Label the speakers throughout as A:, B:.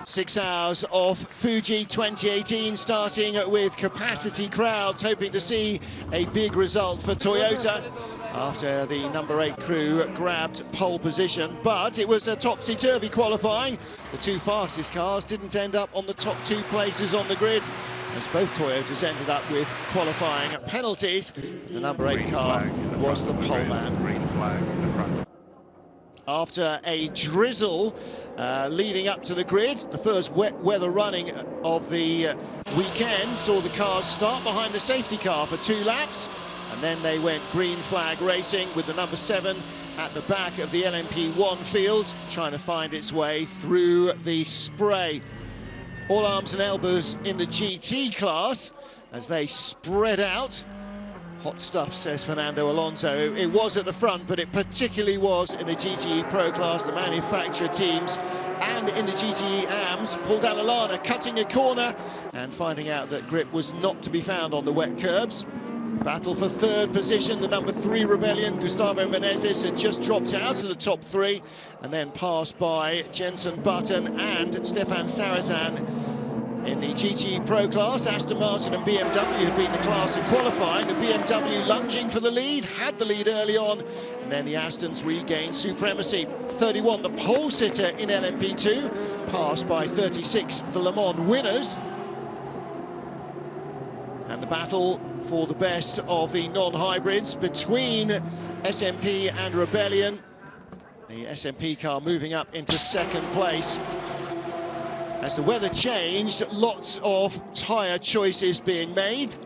A: 6 hours of Fuji 2018, starting with capacity crowds, hoping to see a big result for Toyota after the number 8 crew grabbed pole position. But it was a topsy-turvy qualifying. The two fastest cars didn't end up on the top 2 places on the grid, as both Toyotas ended up with qualifying penalties. The number 8 car was the pole man.
B: Green flag in the front.
A: After a drizzle leading up to the grid, the first wet weather running of the weekend saw the cars start behind the safety car for 2 laps, and then they went green flag racing with the number 7 at the back of the LMP1 field, trying to find its way through the spray. All arms and elbows in the GT class as they spread out. Hot stuff, says Fernando Alonso. It was at the front, but it particularly was in the GTE Pro class, the manufacturer teams, and in the GTE AMs. Paul Dall'Anna cutting a corner and finding out that grip was not to be found on the wet curbs. Battle for 3rd position, the number 3 Rebellion, Gustavo Menezes, had just dropped out of the top 3 and then passed by Jenson Button and Stefan Sarrazin. In the GTE Pro class, Aston Martin and BMW had been the class in qualifying. The BMW lunging for the lead, had the lead early on, and then the Astons regained supremacy. 31, the pole sitter in LMP2, passed by 36, the Le Mans winners. And the battle for the best of the non-hybrids between SMP and Rebellion. The SMP car moving up into 2nd place. As the weather changed, lots of tyre choices being made.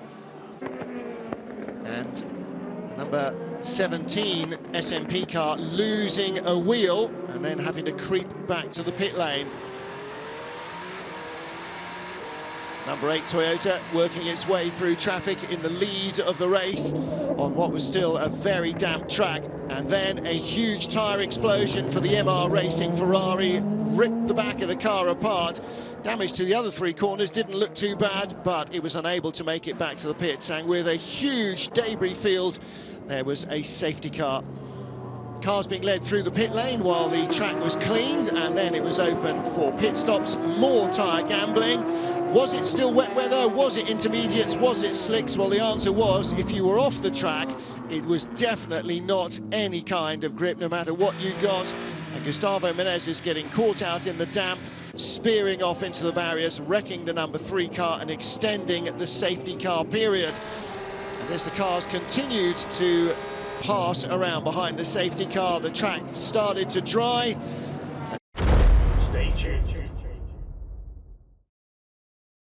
A: And number 17 SMP car losing a wheel and then having to creep back to the pit lane. Number 8 Toyota working its way through traffic in the lead of the race on what was still a very damp track. And then a huge tyre explosion for the MR Racing Ferrari, ripped the back of the car apart. Damage to the other 3 corners didn't look too bad, but it was unable to make it back to the pits. And with a huge debris field, there was a safety car. Cars being led through the pit lane while the track was cleaned, and then it was open for pit stops. More tyre gambling. Was it still wet weather? Was it intermediates? Was it slicks? Well, the answer was, if you were off the track, it was definitely not any kind of grip, no matter what you got. And Gustavo Menezes getting caught out in the damp, spearing off into the barriers, wrecking the number 3 car and extending the safety car period. And as the cars continued to pass around behind the safety car, the track started to dry.